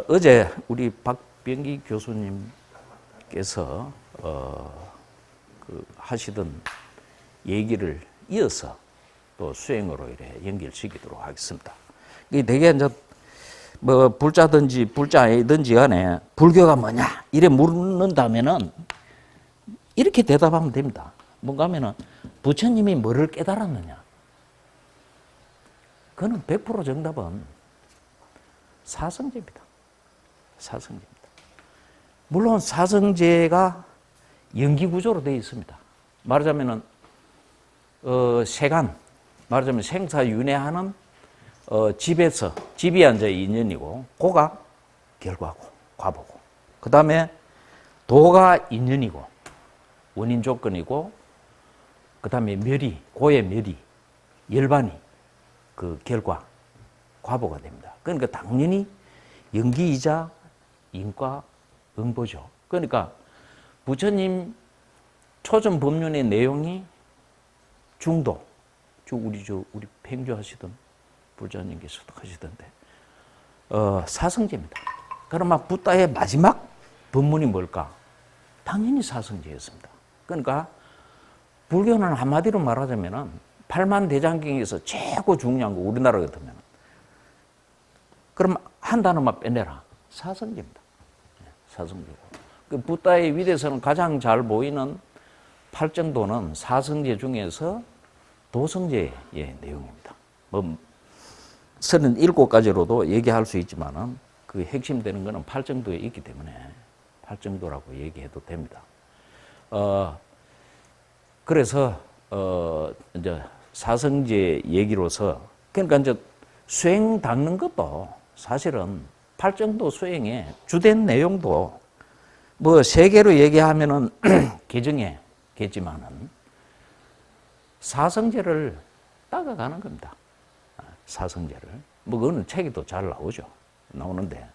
어제 우리 박병기 교수님께서 하시던 얘기를 이어서 또 수행으로 이래 연결시키도록 하겠습니다. 되게 이제 뭐 불자든지 불자이든지 간에 불교가 뭐냐 이래 묻는다면은 이렇게 대답하면 됩니다. 뭔가 하면은 부처님이 뭐를 깨달았느냐? 그는 100% 정답은 사성제입니다. 사성제입니다. 물론 사성제가 연기구조로 되어 있습니다. 말하자면은 세간, 말하자면 생사윤회하는 집에서 집이 앉아 인연이고 고가 결과고 과보고, 그 다음에 도가 인연이고 원인 조건이고, 그 다음에 멸이 고의 멸이 열반이 그 결과 과보가 됩니다. 그러니까 당연히 연기이자 인과 응보죠. 그러니까 부처님 초전 법륜의 내용이 중도, 우리 팽주하시던 불자님께서도 하시던데 사성제입니다. 그러면 붓다의 마지막 법문이 뭘까? 당연히 사성제였습니다. 그러니까 불교는 한마디로 말하자면은 팔만대장경에서 최고 중요한 거 우리나라 같으면 그럼 한 단어만 빼내라. 사성제입니다. 사성제고. 그 붓다의 위대에서는 가장 잘 보이는 팔정도는 사성제 중에서 도성제의 내용입니다. 뭐 37가지로도 얘기할 수 있지만은 그 핵심되는 거는 팔정도에 있기 때문에 팔정도라고 얘기해도 됩니다. 그래서 이제 사성제 얘기로서, 그러니까 이제 수행 닦는 것도 사실은 팔정도 수행의 주된 내용도 뭐 세 개로 얘기하면은 개정이겠지만은 사성제를 따라가는 겁니다. 사성제를. 뭐 그거는 책에도 잘 나오는데,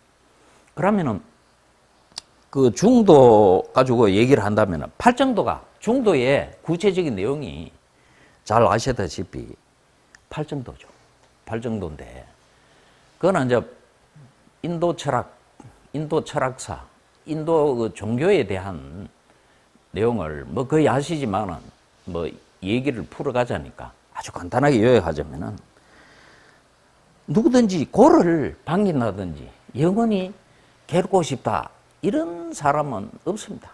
그러면은 그 중도 가지고 얘기를 한다면은 팔정도가, 중도의 구체적인 내용이 잘 아시다시피 팔정도죠. 팔정도인데, 그거는 이제 인도 철학, 인도 철학사, 인도 그 종교에 대한 내용을 뭐 거의 아시지만은 뭐 얘기를 풀어가자니까 아주 간단하게 요약하자면은, 누구든지 고를 방긴다든지 영원히 괴롭고 싶다 이런 사람은 없습니다.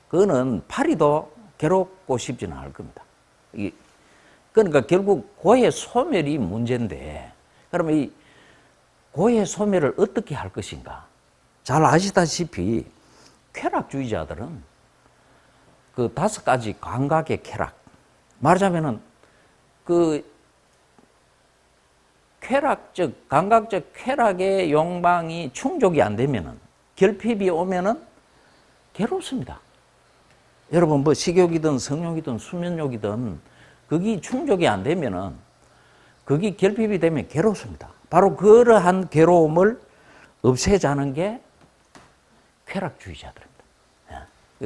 그거는 파리도 괴롭고 싶지는 않을 겁니다. 그러니까 결국 고의 소멸이 문제인데, 그러면 이 고의 소멸을 어떻게 할 것인가? 잘 아시다시피 쾌락주의자들은 그 5가지 감각의 쾌락, 말하자면은 그 쾌락적, 감각적 쾌락의 욕망이 충족이 안 되면은, 결핍이 오면은 괴롭습니다. 여러분 뭐 식욕이든 성욕이든 수면욕이든 그게 충족이 안 되면은, 그게 결핍이 되면 괴롭습니다. 바로 그러한 괴로움을 없애자는 게 쾌락주의자들입니다.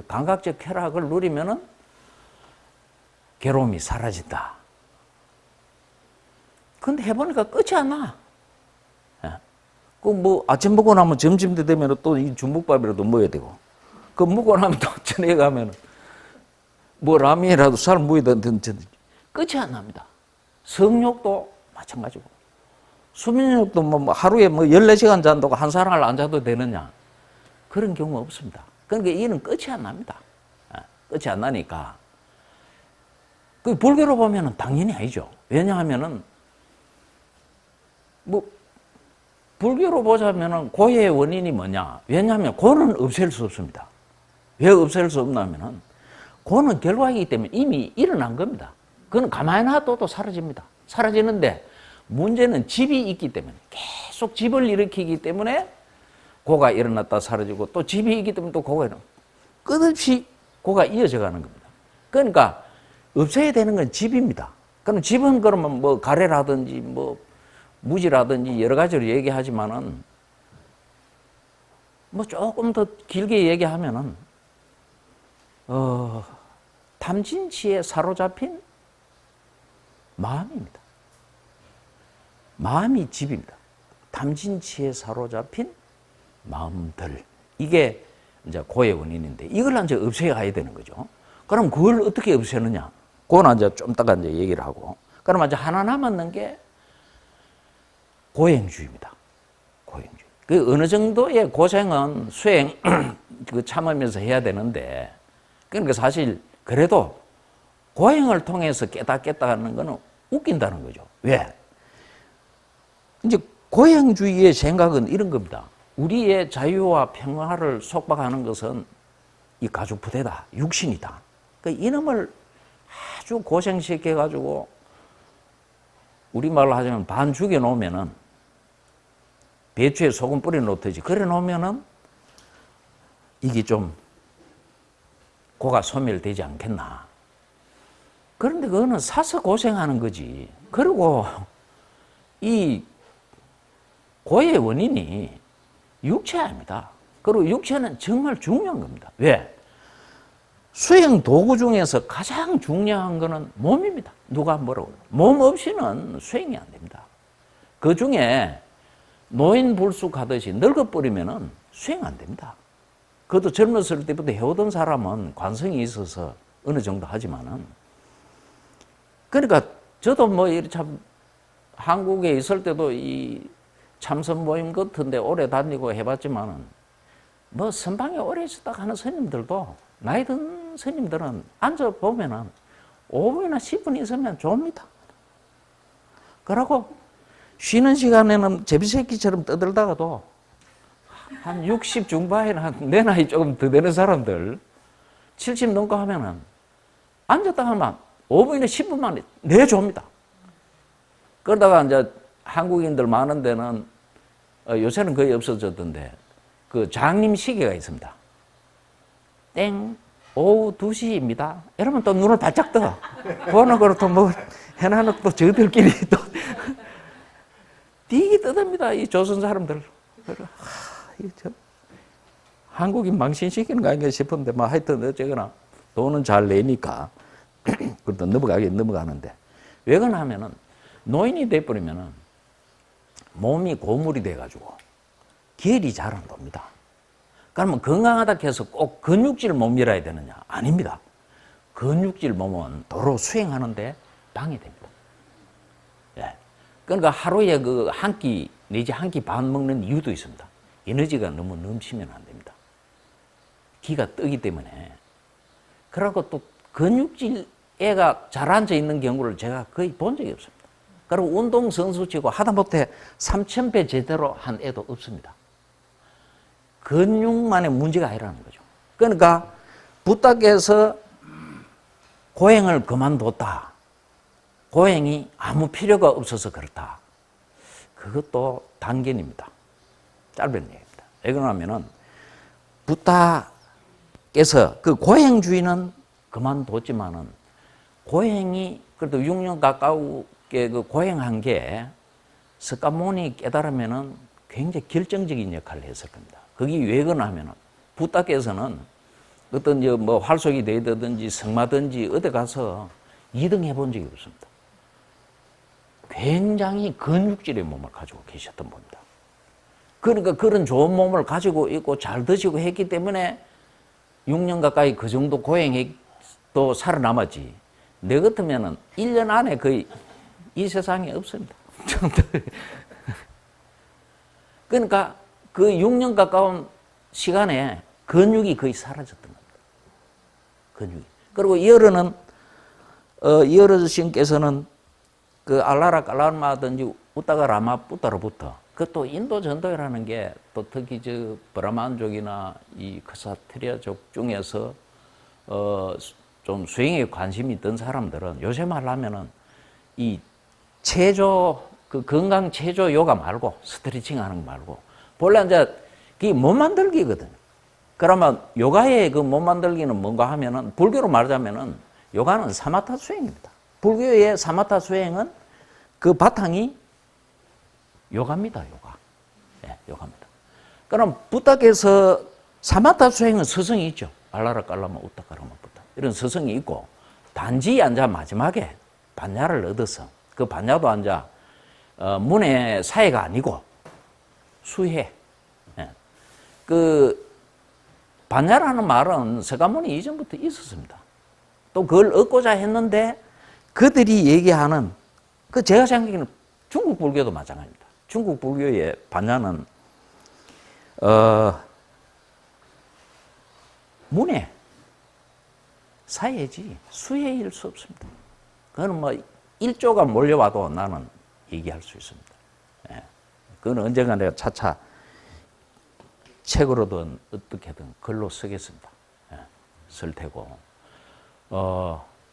감각적 쾌락을 누리면은 괴로움이 사라진다. 근데 해보니까 끝이 안 나. 그 뭐 아침 먹고 나면 점심 때 되면 또 이 중국밥이라도 먹어야 되고, 그 먹고 나면 또 저녁에 가면 뭐 라면이라도 살 먹어야 되는데 끝이 안 납니다. 성욕도 마찬가지고, 수면욕도 뭐 하루에 뭐 14시간 잔다고 한 사람을 안 자도 되느냐? 그런 경우 없습니다. 그러니까 이는 끝이 안 납니다. 끝이 안 나니까. 그 불교로 보면은 당연히 아니죠. 왜냐하면은 뭐 불교로 보자면은 고의 원인이 뭐냐? 왜냐하면 고는 없앨 수 없습니다. 왜 없앨 수 없냐면은 고는 결과이기 때문에 이미 일어난 겁니다. 그건 가만히 놔둬도 사라집니다. 사라지는데 문제는 집이 있기 때문에, 계속 집을 일으키기 때문에 고가 일어났다 사라지고, 또 집이 있기 때문에 또 고가 일어나고, 끝없이 고가 이어져 가는 겁니다. 그러니까 없애야 되는 건 집입니다. 그럼 집은 그러면 뭐 가래라든지 뭐 무지라든지 여러 가지로 얘기하지만은, 뭐 조금 더 길게 얘기하면은 탐진치에 사로잡힌 마음입니다. 마음이 집입니다. 탐진치에 사로잡힌 마음들. 이게 이제 고의 원인인데 이걸 이제 없애야 되는 거죠. 그럼 그걸 어떻게 없애느냐? 그건 이제 좀 이따가 이제 얘기를 하고. 그럼 이제 하나 남았는 게 고행주의입니다. 고행주의. 그 어느 정도의 고생은 수행 그 참으면서 해야 되는데, 그러니까 사실 그래도 고행을 통해서 깨닫겠다는 거는 웃긴다는 거죠. 왜? 이제 고행주의의 생각은 이런 겁니다. 우리의 자유와 평화를 속박하는 것은 이 가죽 부대다, 육신이다. 그러니까 이놈을 아주 고생시켜가지고 우리말로 하자면 반 죽여놓으면은 배추에 소금 뿌려 놓듯이 그래 놓으면은 이게 좀 고가 소멸되지 않겠나. 그런데 그거는 사서 고생하는 거지. 그리고 이 고의 원인이 육체입니다. 그리고 육체는 정말 중요한 겁니다. 왜? 수행 도구 중에서 가장 중요한 거는 몸입니다. 누가 뭐라고. 몸 없이는 수행이 안 됩니다. 그 중에 노인 불쑥하듯이 늙어버리면은 수행 안 됩니다. 그것도 젊었을 때부터 해오던 사람은 관성이 있어서 어느 정도 하지만은, 그러니까 저도 뭐 이렇게 참 한국에 있을 때도 이 참선 모임 같은데 오래 다니고 해봤지만은 뭐 선방에 오래 있었다 하는 스님들도 나이 든 스님들은 앉아보면은 5분이나 10분 있으면 좁니다. 그러고 쉬는 시간에는 제비새끼처럼 떠들다가도 한 60 중반이나 내 나이 조금 더 되는 사람들 70 넘고 하면은 앉았다 하면 5분이나 10분만 내줍니다. 그러다가 이제 한국인들 많은 데는 요새는 거의 없어졌던데 그 장림 시계가 있습니다. 땡, 오후 2시입니다. 이러면 또 눈을 바짝 떠. 그거는 그렇고 뭐 해나는 또 저들끼리 또 되게 떠듭니다. 이 조선 사람들. 한국인 망신시키는 거 아닌가 싶은데 뭐 하여튼 어쨌거나 돈은 잘 내니까 그래도 넘어가긴 넘어가는데, 왜 그러나 하면은 노인이 돼버리면은 몸이 고물이 돼가지고 기혈이 잘 안 돕니다. 그러면 건강하다 해서 꼭 근육질 몸이라야 되느냐? 아닙니다. 근육질 몸은 도로 수행하는데 방해됩니다. 예. 그러니까 하루에 그 한 끼 내지 한 끼 반 먹는 이유도 있습니다. 에너지가 너무 넘치면 안 됩니다. 기가 뜨기 때문에. 그러고 또 근육질 애가 잘 앉아 있는 경우를 제가 거의 본 적이 없습니다. 그리고 운동선수치고 하다못해 3,000배 제대로 한 애도 없습니다. 근육만의 문제가 아니라는 거죠. 그러니까 부탁해서 고행을 그만뒀다. 고행이 아무 필요가 없어서 그렇다. 그것도 단견입니다. 짧은 얘기입니다. 왜 그러냐면은 부탁께서 그 고행주의는 그만뒀지만은 고행이 그래도 6년 가까우게 그 고행한 게 석가모니 깨달으면은 굉장히 결정적인 역할을 했을 겁니다. 그게 왜 그러냐면은 부탁께서는 어떤 뭐 활속이 되든지 성마든지 어디 가서 2등 해본 적이 없습니다. 굉장히 근육질의 몸을 가지고 계셨던 분입니다. 그러니까 그런 좋은 몸을 가지고 있고 잘 드시고 했기 때문에 6년 가까이 그 정도 고행해 또 살아남았지. 내 같으면은 1년 안에 거의 이 세상에 없습니다. 그러니까 그 6년 가까운 시간에 근육이 거의 사라졌던 겁니다. 근육이. 그리고 이어르는 이어르 스님께서는 그 알라라 깔라마든지 우따가 라마부타로부터, 그것도 인도 전도회라는 게 또 특히 저 브라만족이나 이 크사트리아족 중에서 좀 수행에 관심이 있던 사람들은 요새 말하면은 이 체조, 그 건강 체조 요가 말고 스트레칭 하는 거 말고 본래 이제 그게 몸 만들기거든요. 그러면 요가의 그 몸 만들기는 뭔가 하면은 불교로 말하자면은 요가는 사마타 수행입니다. 불교의 사마타 수행은 그 바탕이 요가입니다. 요가. 네, 요가입니다. 그럼 부탁에서 사마타 수행은 서성이 있죠. 알라라 깔라마 우타카라마 부타. 이런 서성이 있고, 단지 앉아 마지막에 반야를 얻어서 그 반야도 앉아 문의 사회가 아니고 수해. 예. 그 반야라는 말은 서가모니 이전부터 있었습니다. 또 그걸 얻고자 했는데 그들이 얘기하는 그 제가 생각하기에는 중국 불교도 마찬가지입니다. 중국 불교의 반야는 문해 사회지 수혜일 수 없습니다. 그거는 뭐 일조가 몰려와도 나는 얘기할 수 있습니다. 예. 그건 언젠가 내가 차차 책으로든 어떻게든 글로 쓰겠습니다. 예. 쓸 테고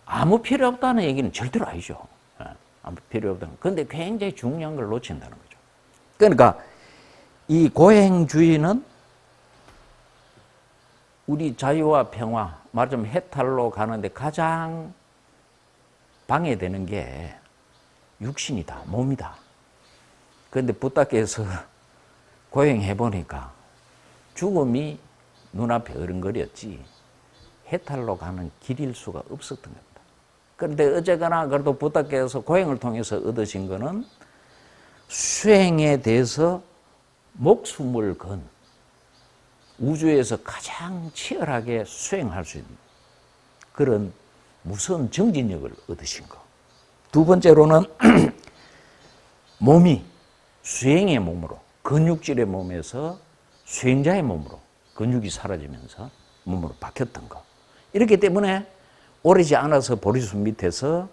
아무 필요 없다는 얘기는 절대로 아니죠. 예. 아무 필요 없다는. 그런데 굉장히 중요한 걸 놓친다는 거죠. 그러니까 이 고행주의는 우리 자유와 평화, 말하자면 해탈로 가는데 가장 방해되는 게 육신이다, 몸이다. 그런데 부다께서 고행해보니까 죽음이 눈앞에 어른거렸지 해탈로 가는 길일 수가 없었던 겁니다. 그런데 어쨌거나 그래도 부다께서 고행을 통해서 얻으신 거는 수행에 대해서 목숨을 건 우주에서 가장 치열하게 수행할 수 있는 그런 무서운 정진력을 얻으신 거. 두 번째로는 몸이 수행의 몸으로 근육질의 몸에서 수행자의 몸으로 근육이 사라지면서 몸으로 바뀌었던 거. 이렇기 때문에 오래지 않아서 보리숲 밑에서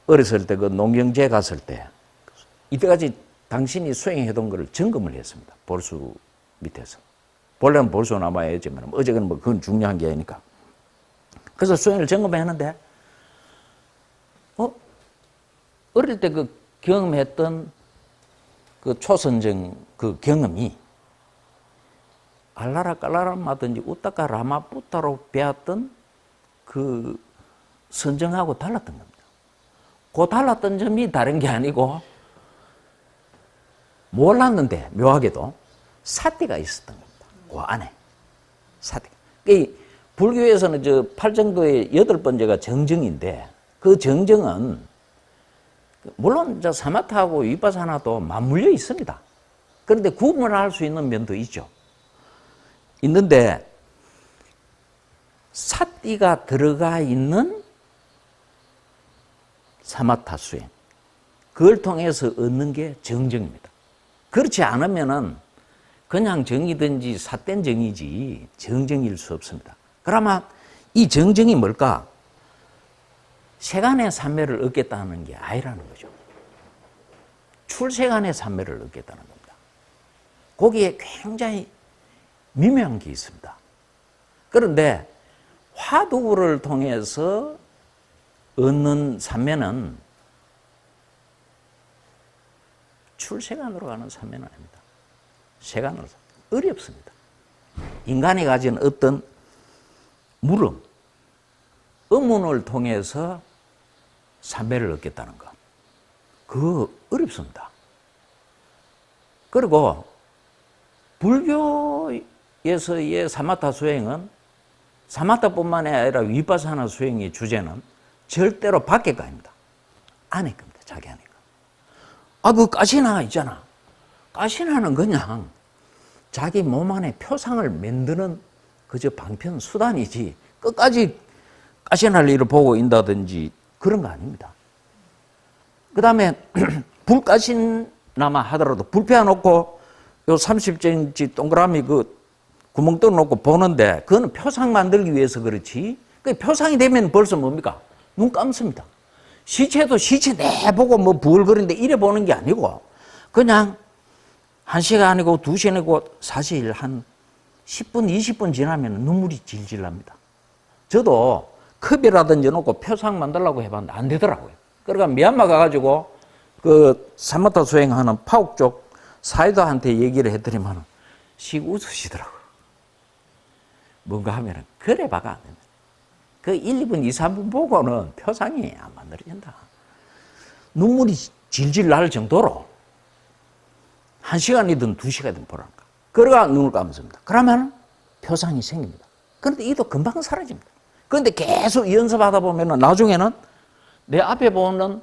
어렸을 때 그 농경제 갔을 때 이때까지 당신이 수행해둔 것을 점검을 했습니다. 보리숲 밑에서. 본래는 보리숲 남아야지만 어제는 뭐 그건 중요한 게 아니니까. 그래서 수행을 점검했는데 어릴 때 그 경험했던 그 초선정 그 경험이 알라라 깔라라마든지 우따까 라마푸타로 배웠던 그 선정하고 달랐던 겁니다. 그 달랐던 점이 다른 게 아니고 몰랐는데 묘하게도 사띠가 있었던 겁니다. 그 안에 사띠가. 불교에서는 저 8정도의 8번째가 정정인데 그 정정은 물론 저 사마타하고 위파사나도 맞물려 있습니다. 그런데 구분을 할 수 있는 면도 있죠. 있는데 사띠가 들어가 있는 사마타 수행 그걸 통해서 얻는 게 정정입니다. 그렇지 않으면은 그냥 정이든지 삿된 정이지 정정일 수 없습니다. 그러면 이 정정이 뭘까? 세간의 삼매를 얻겠다는 게 아니라는 거죠. 출세간의 삼매를 얻겠다는 겁니다. 거기에 굉장히 미묘한 게 있습니다. 그런데 화두를 통해서 얻는 삼매는 출세간으로 가는 삼매는 아닙니다. 세간으로 어렵습니다. 인간이 가진 어떤 물음, 의문을 통해서 삼매를 얻겠다는 것. 그거 어렵습니다. 그리고 불교에서의 사마타 수행은 사마타뿐만 아니라 위파사나 수행의 주제는 절대로 밖에 거 아닙니다. 안에 겁니다. 자기 안에 거. 그 가시나 있잖아. 가시나는 그냥 자기 몸 안에 표상을 만드는 그저 방편 수단이지 끝까지 가시날 일을 보고 있다든지 그런 거 아닙니다. 그 다음에 불가신나마 하더라도 불 펴놓고 요 30cm 동그라미 그 구멍 뚫어놓고 보는데 그거는 표상 만들기 위해서 그렇지 그 표상이 되면 벌써 뭡니까? 눈 감습니다. 시체도 시체 내보고 뭐 부글거리는데 이래 보는 게 아니고 그냥 1시간이고 2시간이고 사실 한 10분, 20분 지나면 눈물이 질질 납니다. 저도 컵이라든지 놓고 표상 만들려고 해봤는데 안 되더라고요. 그러니까 미얀마 가가지고 그 사마타 수행하는 파옥 쪽 사이다한테 얘기를 해드리면 씩 웃으시더라고요. 뭔가 하면은 그래 봐가 안 됩니다. 그 1, 2분, 2, 3분 보고는 표상이 안 만들어진다. 눈물이 질질 날 정도로 1시간이든 2시간이든 보라니까. 그러가 눈을 감습니다. 그러면 표상이 생깁니다. 그런데 이도 금방 사라집니다. 그런데 계속 연습하다 보면 나중에는 내 앞에 보는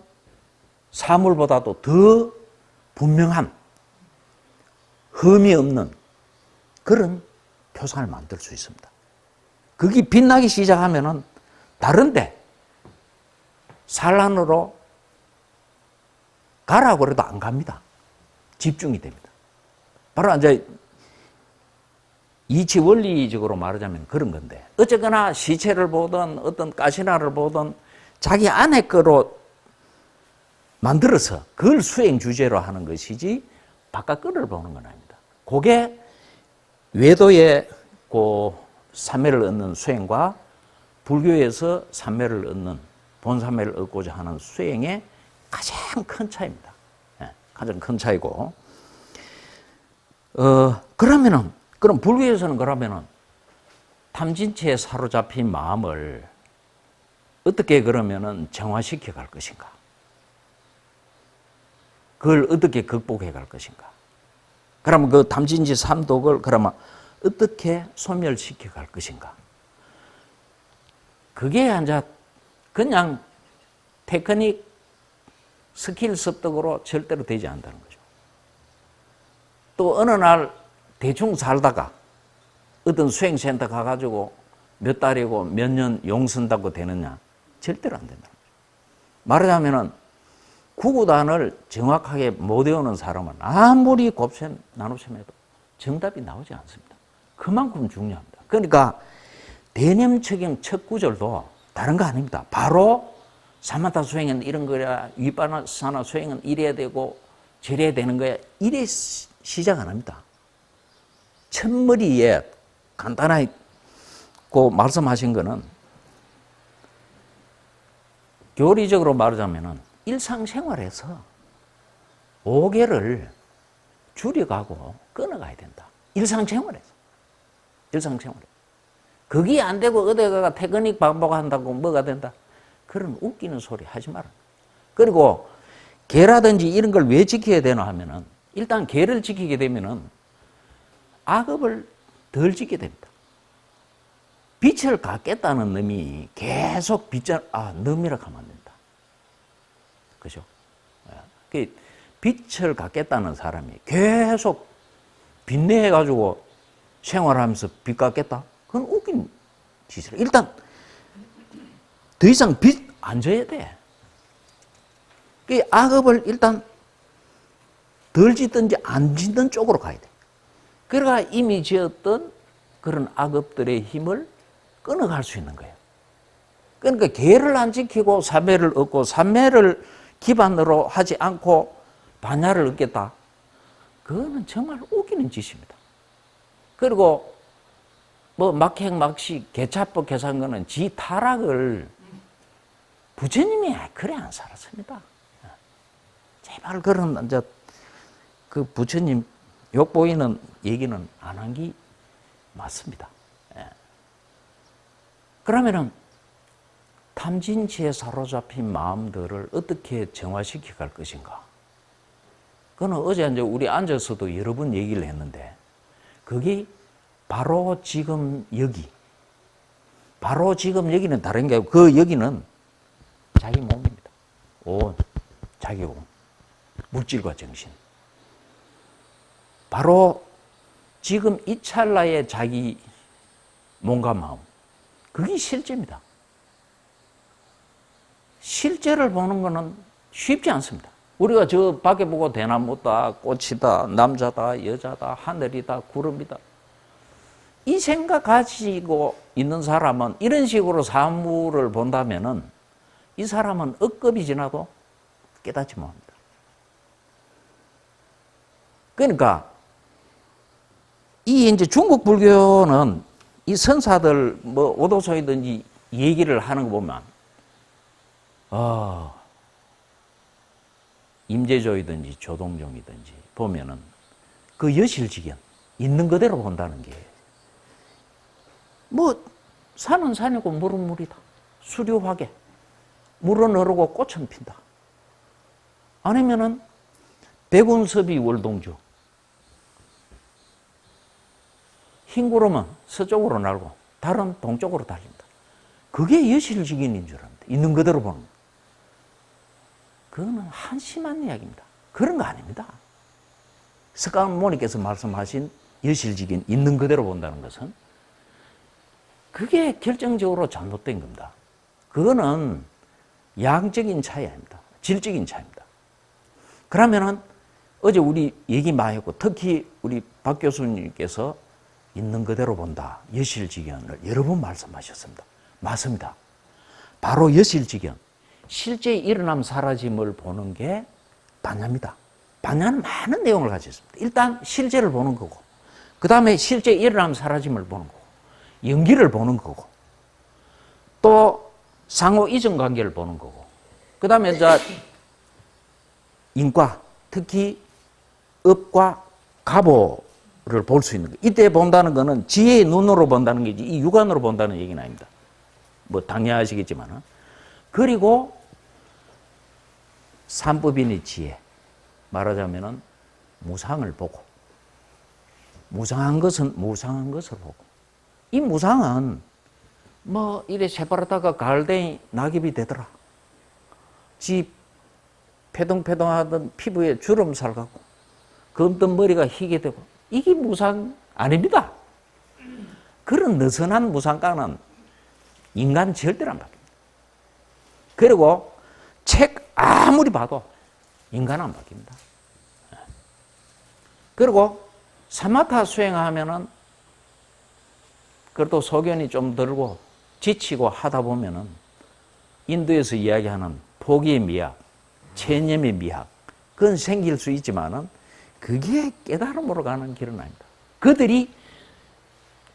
사물보다도 더 분명한 흠이 없는 그런 표상을 만들 수 있습니다. 그게 빛나기 시작하면은 다른데 산란으로 가라고 해도 안 갑니다. 집중이 됩니다. 바로 이제 이치 원리적으로 말하자면 그런 건데, 어쨌거나 시체를 보든 어떤 가시나를 보든 자기 안에 거로 만들어서 그걸 수행 주제로 하는 것이지 바깥 거를 보는 건 아닙니다. 그게 외도의 그 삼매를 얻는 수행과 불교에서 삼매를 얻는 본삼매를 얻고자 하는 수행의 가장 큰 차이입니다. 가장 큰 차이고, 그럼 불교에서는 그러면은 탐진치에 사로잡힌 마음을 어떻게 그러면은 정화시켜 갈 것인가? 그걸 어떻게 극복해 갈 것인가? 그러면 그 탐진치 삼독을 그러면 어떻게 소멸시켜 갈 것인가? 그게 이제 그냥 테크닉, 스킬 습득으로 절대로 되지 않는다는 거죠. 또 어느 날 대충 살다가 어떤 수행센터 가가지고 몇 달이고 몇 년 용 쓴다고 되느냐? 절대로 안 된다는 거죠. 말하자면은 구구단을 정확하게 못 외우는 사람은 아무리 곱셈, 나눗셈 해도 정답이 나오지 않습니다. 그만큼 중요합니다. 그러니까 대념척용 첫 구절도 다른 거 아닙니다. 바로 사마타 수행은 이런 거야, 위파사나 수행은 이래야 되고 저래야 되는 거야, 이래 시작 안 합니다. 첫머리에 간단하게 말씀하신 거는 교리적으로 말하자면은 일상생활에서 오개를 줄여가고 끊어가야 된다. 일상생활에서. 그게 안 되고 어디가 테크닉 반복한다고 뭐가 된다. 그런 웃기는 소리 하지 마라. 그리고 개라든지 이런 걸 왜 지켜야 되나 하면은 일단 개를 지키게 되면은 악업을 덜 짓게 됩니다. 빛을 갖겠다는 놈이 계속 놈이라고 하면 안 된다. 그죠? 빛을 갖겠다는 사람이 계속 빛내가지고 생활하면서 빛 갖겠다? 그건 웃긴 짓이라. 일단 더 이상 빛 안 줘야 돼. 그 악업을 일단 덜 짓든지 안 짓는 쪽으로 가야 돼. 그러니까 이미 지었던 그런 악업들의 힘을 끊어갈 수 있는 거예요. 그러니까 계를 안 지키고 삼매를 얻고 삼매를 기반으로 하지 않고 반야를 얻겠다. 그거는 정말 웃기는 짓입니다. 그리고 뭐 막행막식 개차법 개산 거는 지 타락을 부처님이 그래 안 살았습니다. 제발 그런 이제 그 부처님 욕 보이는 얘기는 안 한 게 맞습니다. 그러면은 탐진치에 사로잡힌 마음들을 어떻게 정화시켜 갈 것인가? 그거는 어제 이제 우리 앉아서도 여러 번 얘기를 했는데, 그게 바로 지금 여기. 바로 지금 여기는 다른 게 아니고, 그 여기는 자기 몸입니다. 온, 자기 온. 물질과 정신. 바로 지금 이 찰나의 자기 몸과 마음. 그게 실제입니다. 실제를 보는 것은 쉽지 않습니다. 우리가 저 밖에 보고 대나무다, 꽃이다, 남자다, 여자다, 하늘이다, 구름이다. 이 생각 가지고 있는 사람은 이런 식으로 사물을 본다면은 이 사람은 억겁이 지나도 깨닫지 못합니다. 그러니까 이 이제 중국 불교는 이 선사들 뭐 오도소이든지 얘기를 하는 거 보면 임재조이든지 조동종이든지 보면은 그 여실직연 있는 그대로 본다는 게 뭐 산은 산이고 물은 물이다. 수류화계 물은 흐르고 꽃은 핀다. 아니면은 백운섭이 월동주 흰 구름은 서쪽으로 날고 달은 동쪽으로 달린다. 그게 여실직연인 줄 압니다. 있는 그대로 보는 거. 그거는 한심한 이야기입니다. 그런 거 아닙니다. 석가모니께서 말씀하신 여실직인 있는 그대로 본다는 것은 그게 결정적으로 잘못된 겁니다. 그거는 양적인 차이 아닙니다. 질적인 차이입니다. 그러면은 어제 우리 얘기 많이 했고 특히 우리 박 교수님께서 있는 그대로 본다. 여실직연을 여러 번 말씀하셨습니다. 맞습니다. 바로 여실직연. 실제 일어남 사라짐을 보는 게 반야입니다. 반야는 많은 내용을 가지고 있습니다. 일단 실제를 보는 거고 그 다음에 실제 일어남 사라짐을 보는 거고 연기를 보는 거고 또 상호 이전 관계를 보는 거고 그 다음에 이제 인과 특히 업과 가보를 볼 수 있는 거. 이때 본다는 거는 지혜의 눈으로 본다는 게지 이 육안으로 본다는 얘기는 아닙니다. 뭐 당연히 아시겠지만 그리고 삼법인의 지혜 말하자면은 무상을 보고 무상한 것은 무상한 것을 보고 이 무상은 뭐 이래 새바르다가 가을땡이 낙엽이 되더라. 지 패동패동하던 피부에 주름살 가고 검던 머리가 희게 되고 이게 무상 아닙니다. 그런 느슨한 무상가는 인간 절대로 안 바뀝니다. 그리고 책 아무리 봐도 인간은 안 바뀝니다. 그리고 사마타 수행하면은 그래도 소견이 좀 들고 지치고 하다 보면은 인도에서 이야기하는 포기의 미학, 체념의 미학 그건 생길 수 있지만은 그게 깨달음으로 가는 길은 아닙니다. 그들이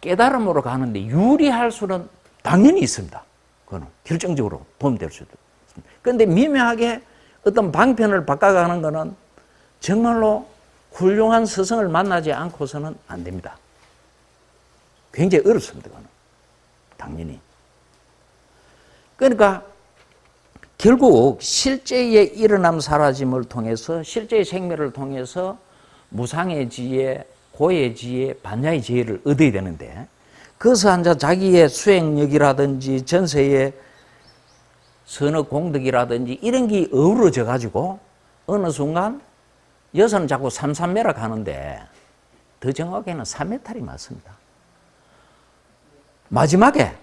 깨달음으로 가는데 유리할 수는 당연히 있습니다. 그거는 결정적으로 도움될 수도 있습니다. 그런데 미묘하게 어떤 방편을 바꿔가는 것은 정말로 훌륭한 스승을 만나지 않고서는 안 됩니다. 굉장히 어렵습니다. 그거는 당연히. 그러니까 결국 실제의 일어남 사라짐을 통해서 실제의 생멸을 통해서 무상의 지혜, 고의 지혜, 반야의 지혜를 얻어야 되는데 그것을 한자 자기의 수행력이라든지 전세의 선업 공덕이라든지 이런 게 어우러져 가지고 어느 순간 여서는 자꾸 삼삼매락 하는데 더 정확하게는 삼매탈이 맞습니다. 마지막에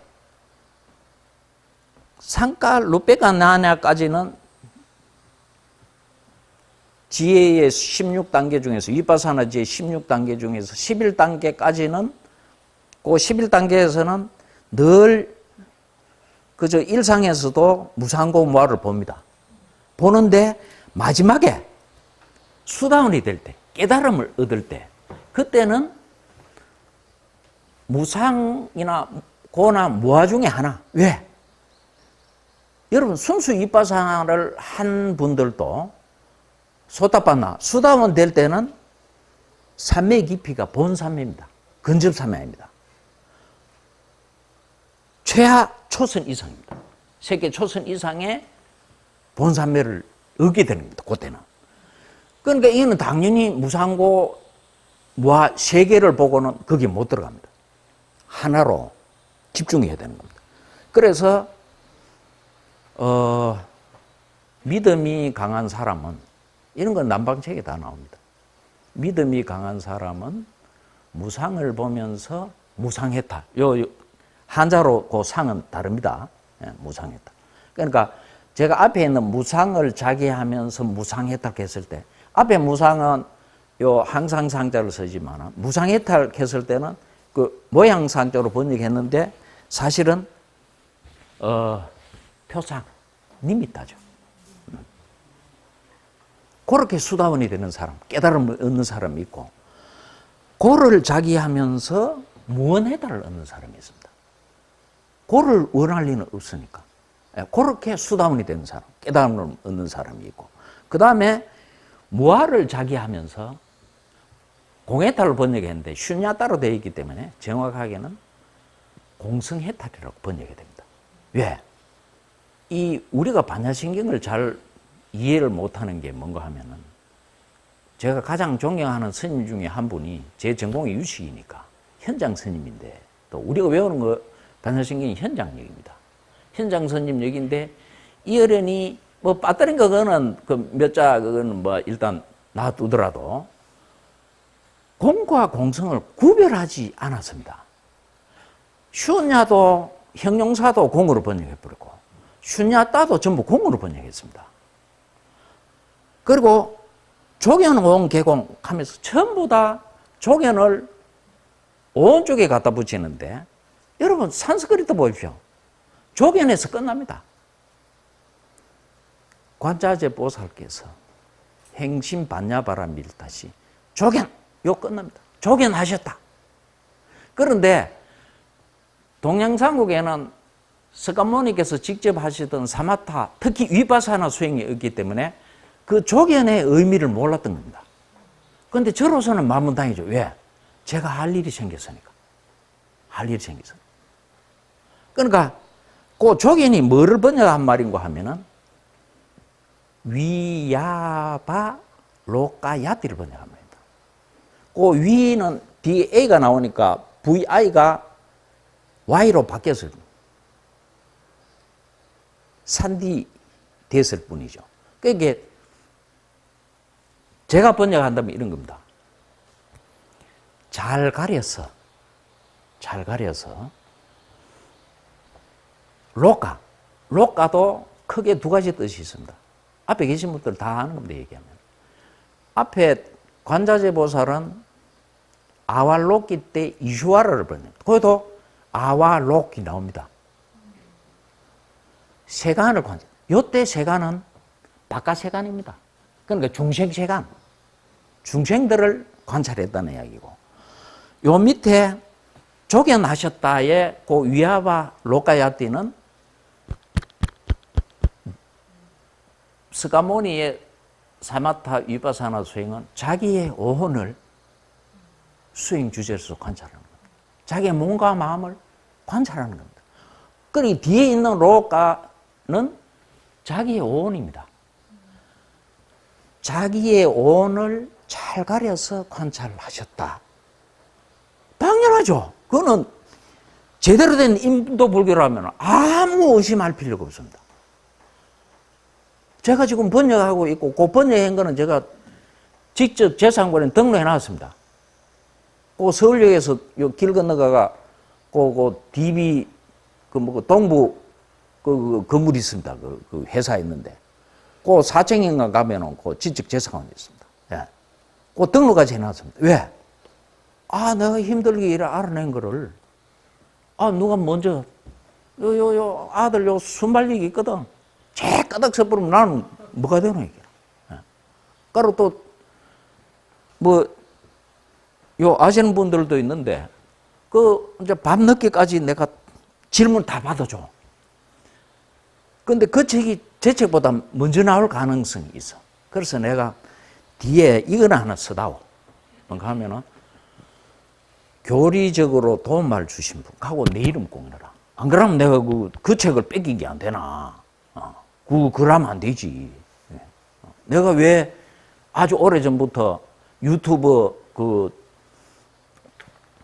상가 루페가 나냐까지는 지혜의 16단계 중에서 위파사나 지혜 16단계 중에서 11단계까지는 그 11단계에서는 늘 그저 일상에서도 무상고 무아를 봅니다. 보는데 마지막에 수다운이 될 때, 깨달음을 얻을 때 그때는 무상이나 고나 무아 중에 하나. 왜? 여러분 순수 위파사나를 한 분들도 소타파나 수다운 될 때는 삼매 깊이가 본삼매입니다. 근접삼매 아닙니다. 최하 초선 이상입니다. 세계 초선 이상의 본삼매를 얻게 되는 겁니다. 그때는. 그러니까 이거는 당연히 무상고 무아 세 개를 보고는 거기에 못 들어갑니다. 하나로 집중해야 되는 겁니다. 그래서 믿음이 강한 사람은 이런 건 남방책에 다 나옵니다. 믿음이 강한 사람은 무상을 보면서 무상해탈. 한자로 그 상은 다릅니다. 무상해탈. 그러니까 제가 앞에 있는 무상을 자기하면서 무상해탈 했을 때 앞에 무상은 요 항상상자를 쓰지만 무상해탈 했을 때는 그 모양상자로 번역했는데 사실은 표상, 니미타죠. 그렇게 수다원이 되는 사람, 깨달음을 얻는 사람이 있고 그를 자기하면서 무언해탈을 얻는 사람이 있습니다. 그를 원할 리는 없으니까. 그렇게 수다원이 되는 사람, 깨달음을 얻는 사람이 있고 그 다음에 무아를 자기하면서 공해탈을 번역했는데 슈냐따로 되어 있기 때문에 정확하게는 공성해탈이라고 번역이 됩니다. 왜? 이 우리가 반야신경을 잘 이해를 못하는 게 뭔가 하면은 제가 가장 존경하는 스님 중에 한 분이 제 전공이 유식이니까 현장 스님인데 또 우리가 외우는 거 반야신경이 현장력입니다. 현장 스님력인데 이 어른이 뭐 빠뜨린 거는 그 몇 자 그거는 뭐 일단 놔두더라도 공과 공성을 구별하지 않았습니다. 슈냐도 형용사도 공으로 번역해버렸고 슈냐따도 전부 공으로 번역했습니다. 그리고 조견, 온, 개공 하면서 전부 다 조견을 온 쪽에 갖다 붙이는데 여러분 산스크리트 보십시오. 조견에서 끝납니다. 관자재 보살께서 행심 반야바라 밀다시 조견, 요 끝납니다. 조견하셨다. 그런데 동양상국에는 스가모니께서 직접 하시던 사마타, 특히 위파사나 수행이 없기 때문에 그 조견의 의미를 몰랐던 겁니다. 그런데 저로서는 만문당이죠. 왜? 제가 할 일이 생겼으니까. 할 일이 생겼으니까. 그러니까 그 조견이 뭐를 번역한 말인가 하면은 위야바 로까야띠를 번역한 말입니다. 그 위는 뒤에 A가 나오니까 VI가 Y로 바뀌었어요. 산디 됐을 뿐이죠. 그게 제가 번역한다면 이런 겁니다. 잘 가려서 로까도 크게 두 가지 뜻이 있습니다. 앞에 계신 분들 다 아는 겁니다. 얘기하면 앞에 관자재 보살은 아왈로키 때 이슈와라를 번역합니다. 거기도 아왈로키 나옵니다. 세간을 관찰. 요때 세간은 바깥 세간입니다. 그러니까 중생 세간, 중생들을 관찰했다는 이야기고, 요 밑에 조견하셨다의 그 위아바 로카야띠는 스가모니의 사마타 위파사나 수행은 자기의 오혼을 수행 주제로서 관찰하는 겁니다. 자기의 몸과 마음을 관찰하는 겁니다. 그리고 뒤에 있는 로카는 자기의 오혼입니다. 자기의 오혼을 잘 가려서 관찰하셨다. 당연하죠. 그거는 제대로 된 인도 불교라면 아무 의심할 필요가 없습니다. 제가 지금 번역하고 있고 그 번역한 거는 제가 직접 재산권에 등록해 놨습니다. 그 서울역에서 길 건너가가 그 DB 동부 그 건물이 있습니다. 그 회사 있는데 그 4층인가 가면은 그 지적 재산권이 있습니다. 예. 그 등록까지 해놨습니다. 왜? 내가 힘들게 일을 알아낸 거를 누가 먼저 요 아들 요 순발력이 있거든. 제 까닥 서버리면 나는 뭐가 되노 이게. 그리고 또 요 아시는 분들도 있는데 이제 밤 늦게까지 내가 질문 다 받아줘. 근데 그 책이 제 책보다 먼저 나올 가능성이 있어. 그래서 내가 뒤에 이거나 하나 써다오. 뭔가 하면은 교리적으로 도움을 주신 분 하고 내 이름 꼭 넣어라. 안 그러면 내가 그 책을 뺏기게 안 되나. 그러면 안 되지. 내가 왜 아주 오래전부터 유튜브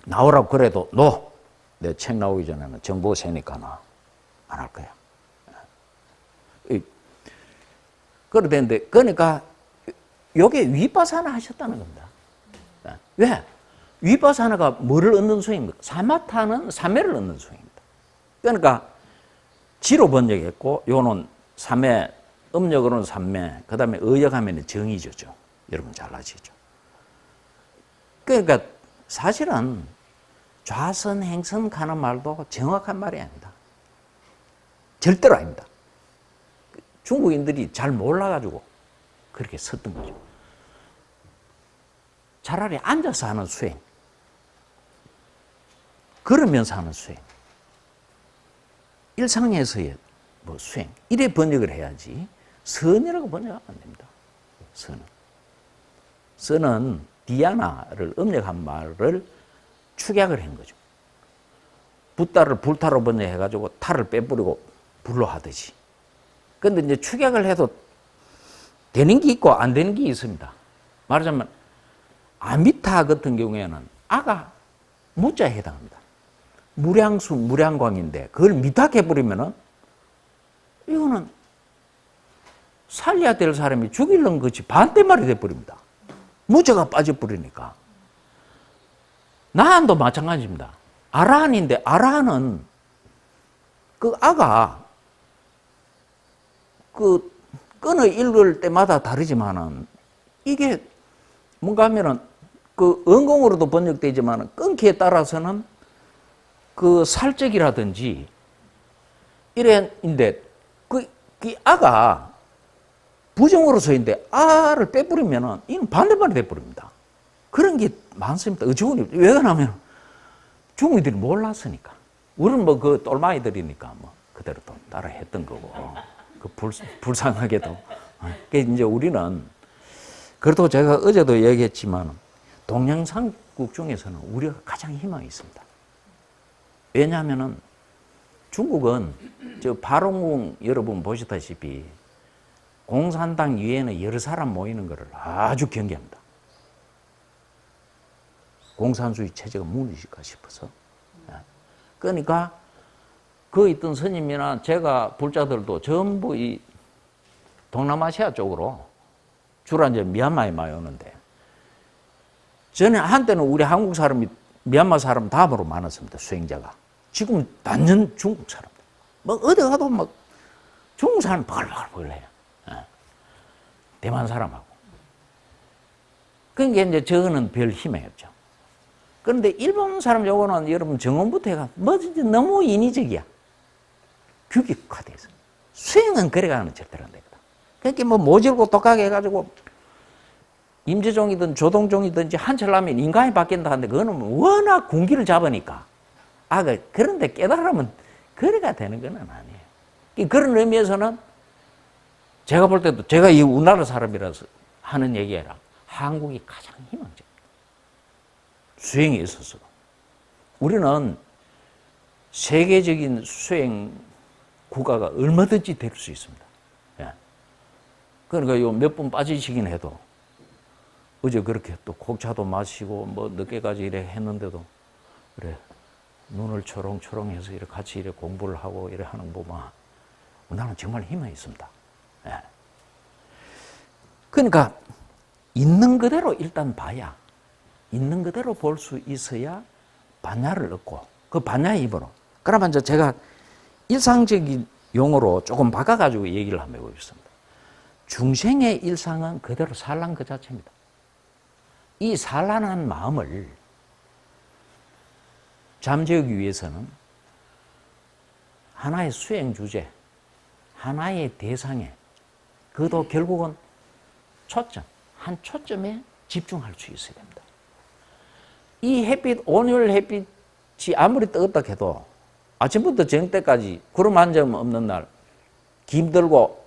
나오라고 그래도 내 책 나오기 전에는 정보 세니까 나 안 할 거야. 그러니까 요게 위파사나 하셨다는 겁니다. 왜? 위파사나가 뭐를 얻는 수행입니까? 사마타는 삼매를 얻는 수행입니다. 그러니까 지로 번역했고 요는 삼매, 음력으로는 삼매, 그 다음에 의역하면 정의죠. 여러분 잘 아시죠? 그러니까 사실은 좌선, 행선 가는 말도 정확한 말이 아닙니다. 절대로 아닙니다. 중국인들이 잘 몰라가지고 그렇게 썼던 거죠. 차라리 앉아서 하는 수행, 걸으면서 하는 수행, 일상에서의 수행, 이래 번역을 해야지 선이라고 번역하면 안 됩니다. 선은 디아나를 음력한 말을 축약을 한 거죠. 붓다를 불타로 번역해가지고 타를 빼버리고 불로 하듯이. 근데 이제 축약을 해도 되는 게 있고 안 되는 게 있습니다. 말하자면 아미타 같은 경우에는 아가 무자에 해당합니다. 무량수, 무량광인데 그걸 미탁해버리면은 이거는 살려야 될 사람이 죽이려는 것이 반대말이 돼버립니다. 무자가 빠져버리니까. 나한도 마찬가지입니다. 아라한인데 아라한은 그 아가 그 끈을 읽을 때마다 다르지만은 이게 뭔가 하면은 그 은공으로도 번역되지만은 끊기에 따라서는 그 살적이라든지 이래인데 그 아가 부정어로 써있는데 아를 빼버리면은 이는 반대말이 돼버립니다. 그런 게 많습니다. 어처구니 왜 그러냐면 중국인들이 몰랐으니까. 우리는 뭐 그 똘마이들이니까 뭐 그대로 또 따라 했던 거고. 그 불쌍하게도. 그 이제 우리는 그래도 제가 어제도 얘기했지만 동양삼국 중에서는 우리가 가장 희망이 있습니다. 왜냐하면은 중국은 저 발원궁 여러분 보시다시피 공산당 위에는 여러 사람 모이는 것을 아주 경계합니다. 공산주의 체제가 무너질까 싶어서. 그러니까 그 있던 스님이나 제가 불자들도 전부 이 동남아시아 쪽으로 주로 이제 미얀마에 많이 오는데 전에 한때는 우리 한국 사람이 미얀마 사람 다음으로 많았습니다. 수행자가. 지금은 완전 중국 사람. 뭐 어디 가도 막 중국 사람 바글바글 해요. 대만 사람하고. 그러니까 이제 저거는 별 힘이 없죠. 그런데 일본 사람 요거는 여러분 정원부터 해가 뭐든지 너무 인위적이야. 규격화돼서. 수행은 그래가는 절대로 안 되거든. 그러니까 뭐 모질고 독하게 해가지고 임재종이든 조동종이든지 한철 하면 인간이 바뀐다 하는데 그거는 워낙 군기를 잡으니까. 그런데 깨달으면 그래가 되는 건 아니에요. 그런 의미에서는 제가 볼 때도 제가 이 우리나라 사람이라서 하는 얘기라 한국이 가장 희망적입니다. 수행에 있어서. 우리는 세계적인 수행 국가가 얼마든지 될 수 있습니다. 예. 그러니까 요 몇 분 빠지시긴 해도 어제 그렇게 또 곡차도 마시고 뭐 늦게까지 이래 했는데도 그래 눈을 초롱초롱해서 이렇게 같이 이래 공부를 하고 이래 하는 거 보면 나는 정말 희망이 있습니다. 예. 그러니까 있는 그대로 일단 봐야 있는 그대로 볼 수 있어야 반야를 얻고 그 반야의 힘으로. 그러면 이제 제가 일상적인 용어로 조금 바꿔가지고 얘기를 한번 해보겠습니다. 중생의 일상은 그대로 산란 그 자체입니다. 이 산란한 마음을 잠재우기 위해서는 하나의 수행 주제, 하나의 대상에 그도 결국은 초점, 한 초점에 집중할 수 있어야 됩니다. 이 햇빛, 온열 햇빛이 아무리 뜨겁다 해도 아침부터 저녁 때까지 구름 한 점 없는 날 김 들고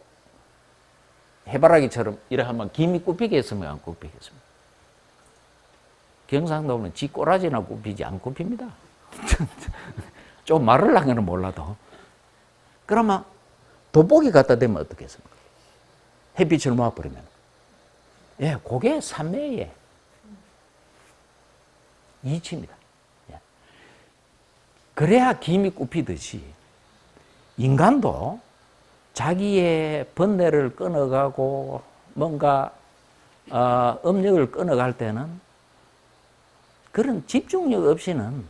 해바라기처럼 이래 하면 김이 굽히겠습니까? 안 굽히겠습니까? 경상도 보면 지 꼬라지나 굽히지 안 굽힙니다. 좀 말을 하기는 몰라도. 그러면 돋보기 갖다 대면 어떻겠습니까? 햇빛을 모아버리면. 예, 그게 삼매의 이치입니다. 예. 그래야 김이 굽히듯이 인간도 자기의 번뇌를 끊어가고 뭔가 업력을 끊어갈 때는 그런 집중력 없이는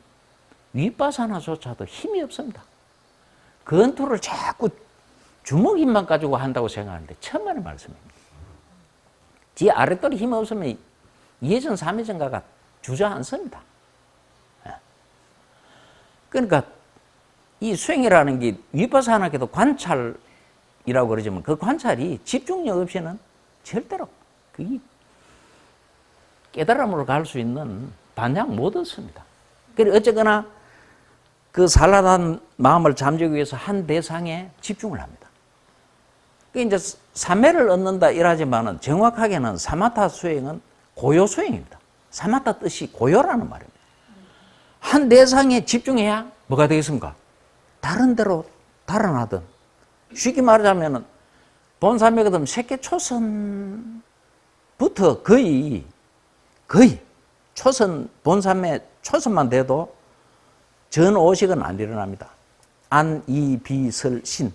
윗바사나조차도 힘이 없습니다. 건투를 자꾸 주먹 힘만 가지고 한다고 생각하는데 천만의 말씀입니다. 지 아랫돌이 힘 없으면 이해전 삼해전가가 주저앉습니다. 그러니까 이 수행이라는 게 윗바사나께도 관찰이라고 그러지만 그 관찰이 집중력 없이는 절대로 그 깨달음으로 갈 수 있는 반향 못 얻습니다. 그리고 어쨌거나 그 산란한 마음을 잠재우기 위해서 한 대상에 집중을 합니다. 그 이제 삼매를 얻는다 이러지만은 정확하게는 사마타 수행은 고요 수행입니다. 사마타 뜻이 고요라는 말입니다. 한 대상에 집중해야 뭐가 되겠습니까? 다른 데로 달아나든 쉽게 말하자면은 본삼매거든 새끼초선부터 거의 초선 본삼매 초선만 돼도 전오식은 안 일어납니다. 안, 이, 비, 설, 신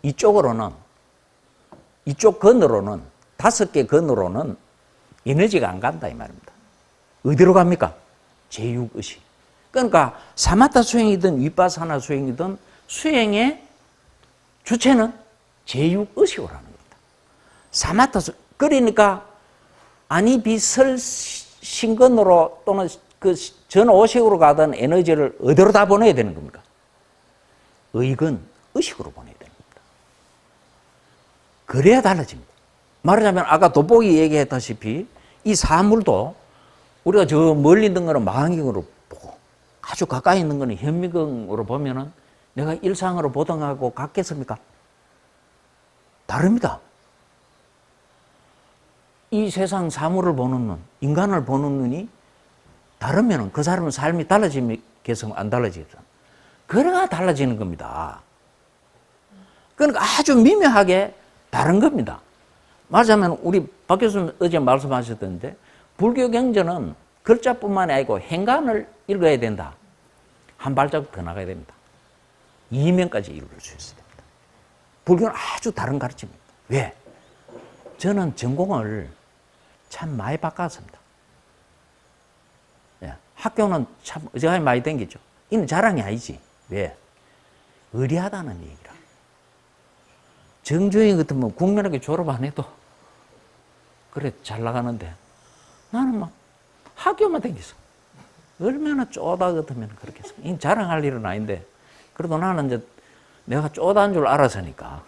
이쪽으로는 이쪽 건으로는 5개 건으로는 에너지가 안 간다 이 말입니다. 어디로 갑니까? 제육의식. 그러니까 사마타 수행이든 위파사나 수행이든 수행의 주체는 제육의식으로 하는 겁니다. 사마타 그러니까 아니비설신근으로 또는 그 전오식으로 가던 에너지를 어디로 다 보내야 되는 겁니까? 의근, 의식으로 보내야 되는 겁니다. 그래야 달라집니다. 말하자면 아까 돋보기 얘기했다시피 이 사물도 우리가 저 멀리 있는 거는 망원경으로 보고 아주 가까이 있는 거는 현미경으로 보면은 내가 일상으로 보던 거하고 같겠습니까? 다릅니다. 이 세상 사물을 보는 눈, 인간을 보는 눈이 다르면 그 사람의 삶이 달라지겠으면 안 달라지겠어. 그래가 달라지는 겁니다. 그러니까 아주 미묘하게 다른 겁니다. 말하자면 우리 박 교수님 어제 말씀하셨던데 불교 경전은 글자뿐만 아니고 행간을 읽어야 된다. 한 발자국 더 나가야 됩니다. 이면까지 읽을 수 있어야 됩니다. 불교는 아주 다른 가르침입니다. 왜? 저는 전공을 참 많이 바꿨습니다. 예, 학교는 참 어지간히 많이 다녔죠. 이는 자랑이 아니지. 왜? 의리하다는 얘기라. 정주행 같으면 국민학교 졸업 안 해도 그래 잘 나가는데 나는 막 학교만 다녔어. 얼마나 쪼다 같으면 그렇게 했어. 이 자랑할 일은 아닌데 그래도 나는 이제 내가 쪼다인 줄 알아서니까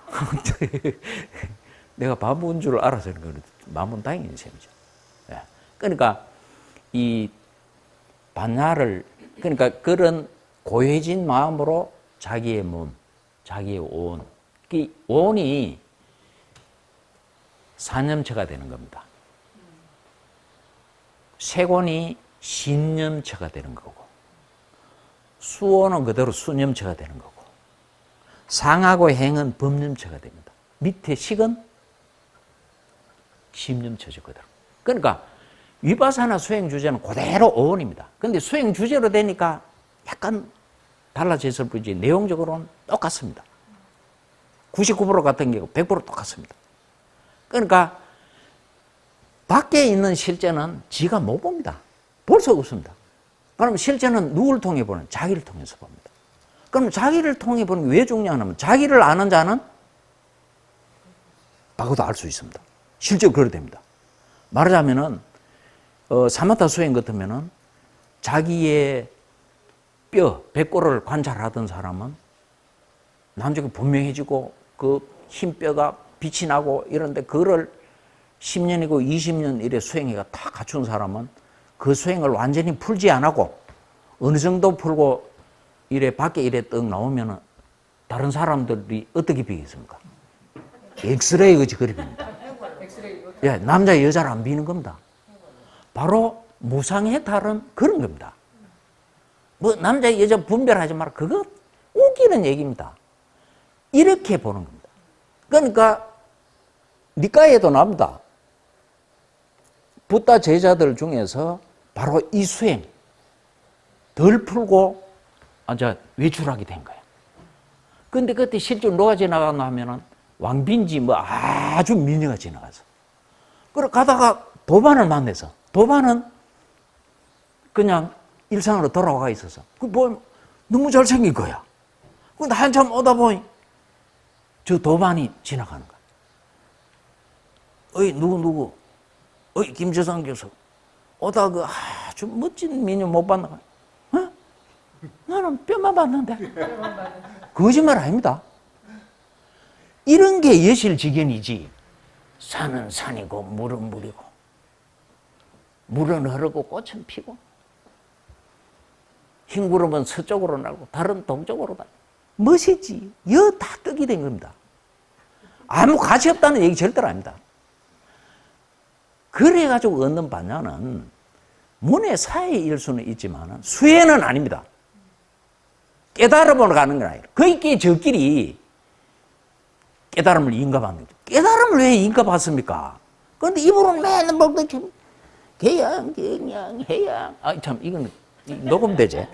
내가 바보인 줄 알아서니까 마음은 다행인 셈이죠. 예. 그러니까 이 반야를 그러니까 그런 고해진 마음으로 자기의 몸, 자기의 온, 이 온이 산염체가 되는 겁니다. 세곤이 신염체가 되는 거고, 수온은 그대로 수염체가 되는 거고, 상하고 행은 범염체가 됩니다. 밑에 식은 심염체죠, 그대로. 그러니까 위파사나 수행 주제는 그대로 오온입니다. 근데 수행 주제로 되니까 약간 달라졌을 뿐이지 내용적으로는 똑같습니다. 99% 같은 경우 100% 똑같습니다. 그러니까 밖에 있는 실제는 지가 못 봅니다. 볼 수 없습니다. 그럼 실제는 누구를 통해 보는? 자기를 통해서 봅니다. 그럼 자기를 통해 보는 게 왜 중요하냐면 자기를 아는 자는 바고도 알 수 있습니다. 실제로 그래야 됩니다. 말하자면은 사마타 수행 같으면은 자기의 뼈, 배꼽을 관찰하던 사람은 나중에 분명해지고 그 흰 뼈가 빛이 나고 이런데 그거를 10년이고 20년 이래 수행해가 다 갖춘 사람은 그 수행을 완전히 풀지 안 하고 어느 정도 풀고 이래 밖에 이래 떡 나오면은 다른 사람들이 어떻게 비겠습니까? 엑스레이 같이 그립니다. 예, 남자 여자를 안 비는 겁니다. 바로 무상해탈은 그런 겁니다. 뭐 남자 여자 분별하지 마라. 그거 웃기는 얘기입니다. 이렇게 보는 겁니다. 그러니까 니까에도 나옵니다. 붓다 제자들 중에서 바로 이 수행 덜 풀고 이제 외출하게 된 거예요. 근데 그때 실제로 누가 지나가나 하면은 왕빈지 뭐 아주 미녀가 지나가서. 그래 가다가 도반을 만나서 도반은 그냥 일상으로 돌아가 있어서 그 뭐 너무 잘생긴 거야. 근데 한참 오다 보니 저 도반이 지나가는 거야. 어이 누구 어이 김재상 교수 오다 그 아주 멋진 미녀 못 봤나? 어? 나는 뼈만 봤는데. 거짓말 아닙니다. 이런 게 예실지견이지. 산은 산이고 물은 물이고 물은 흐르고 꽃은 피고 흰 구름은 서쪽으로 날고 달은 동쪽으로 날. 멋이지. 여 다 떡이 된 겁니다. 아무 가치 없다는 얘기 절대로 아닙니다. 그래가지고 얻는 반야는 문의 사이일 수는 있지만 수혜는 아닙니다. 깨달음으로 가는 건 아니에요. 그게 저끼리 깨달음을 인가받는 거죠. 깨달음을 왜 인가받습니까? 그런데 입으로는 맨날 먹던 개양, 경양, 해양. 아, 참, 이건 녹음되지?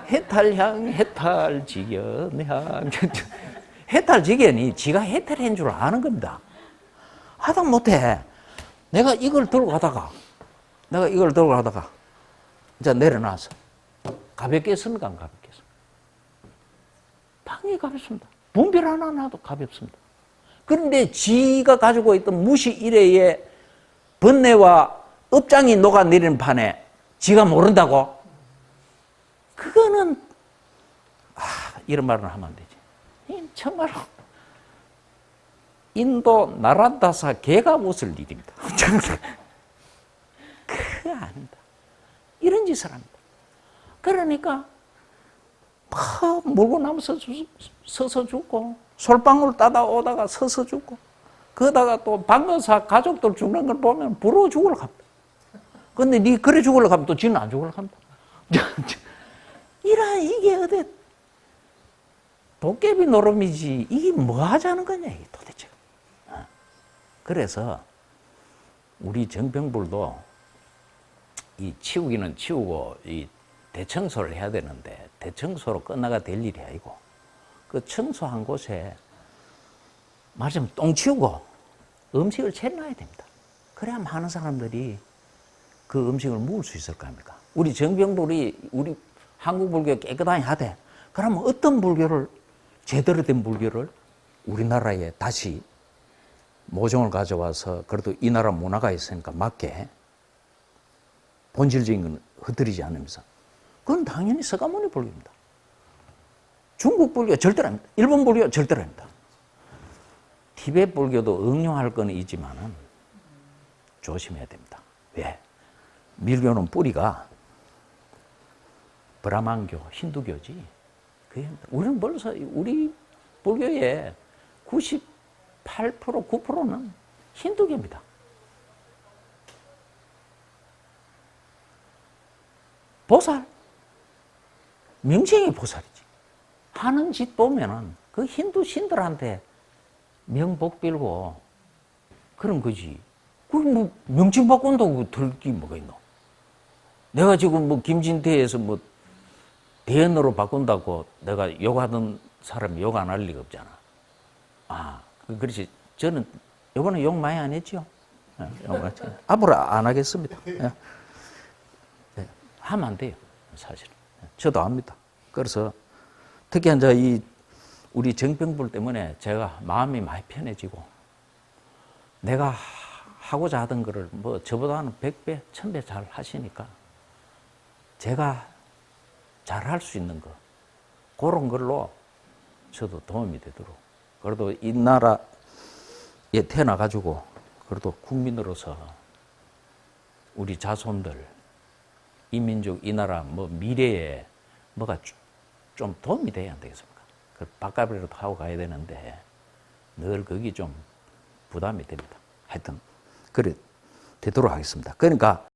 해탈향, 해탈지견, 향. 해탈지견이 지가 해탈한 줄 아는 겁니다. 하다 못해. 내가 이걸 들고 가다가 내가 이걸 들고 가다가 이제 내려놔서 가볍게 쓰는가 안 가볍게 씁니까? 당연히 가볍습니다. 분별 하나 놔도 가볍습니다. 그런데 지가 가지고 있던 무시 일회의 번뇌와 업장이 녹아내리는 판에 지가 모른다고? 그거는 이런 말은 하면 안 되지. 정말로 인도 나란다사 개가 웃을 일입니다. 그거 아닙니다. 이런 짓을 합니다. 그러니까 막 물고 나면서 서서 죽고 솔방울 따다 오다가 서서 죽고 그러다가 또 방언사 가족들 죽는 걸 보면 부러워 죽으려고 합니다. 근데 니 그래 죽으려고 하면 또 지는 안 죽으려고 합니다. 이게 어디 도깨비 노름이지 이게 뭐 하자는 거냐 이게 도대체. 그래서 우리 정병불도 이 치우기는 치우고 이 대청소를 해야 되는데 대청소로 끝나가 될 일이 아니고 그 청소한 곳에 말하자면 똥 치우고 음식을 채워놔야 됩니다. 그래야 많은 사람들이 그 음식을 먹을 수 있을 거 아닙니까? 우리 정병불이 우리 한국 불교 깨끗하게 하되 그러면 어떤 불교를 제대로 된 불교를 우리나라에 다시 모종을 가져와서 그래도 이 나라 문화가 있으니까 맞게 본질적인 건 흩어지지 않으면서 그건 당연히 서가모니 불교입니다. 중국 불교 절대로 아닙니다. 일본 불교 절대로 아닙니다. 티베트 불교도 응용할 건 있지만은 조심해야 됩니다. 왜? 밀교는 뿌리가 브라만교, 힌두교지. 우리는 벌써 우리 불교의 98%, 9%는 힌두교입니다. 보살, 명칭이 보살이지. 하는 짓 보면은 그 힌두 신들한테 명복 빌고 그런 거지. 그 뭐 명칭 바꾼다고 들기 뭐가 있노? 내가 지금 뭐 김진태에서 뭐 대연으로 바꾼다고 내가 욕하던 사람이 욕 안 할 리가 없잖아. 그렇지. 저는 이번에 욕 많이 안 했죠. 앞으로 안 하겠습니다. 하면 안 돼요, 사실은. 저도 압니다. 그래서 특히 이제 이 우리 정병불 때문에 제가 마음이 많이 편해지고 내가 하고자 하던 거를 뭐 저보다는 100배, 1000배 잘 하시니까 제가 잘 할 수 있는 거 그런 걸로 저도 도움이 되도록 그래도 이 나라에 태어나가지고 그래도 국민으로서 우리 자손들 이 민족, 이 나라 뭐 미래에 뭐가 좀 도움이 돼야 안 되겠습니까? 그 밥값이라도 하고 가야 되는데 늘 거기 좀 부담이 됩니다. 하여튼 그래 되도록 하겠습니다. 그러니까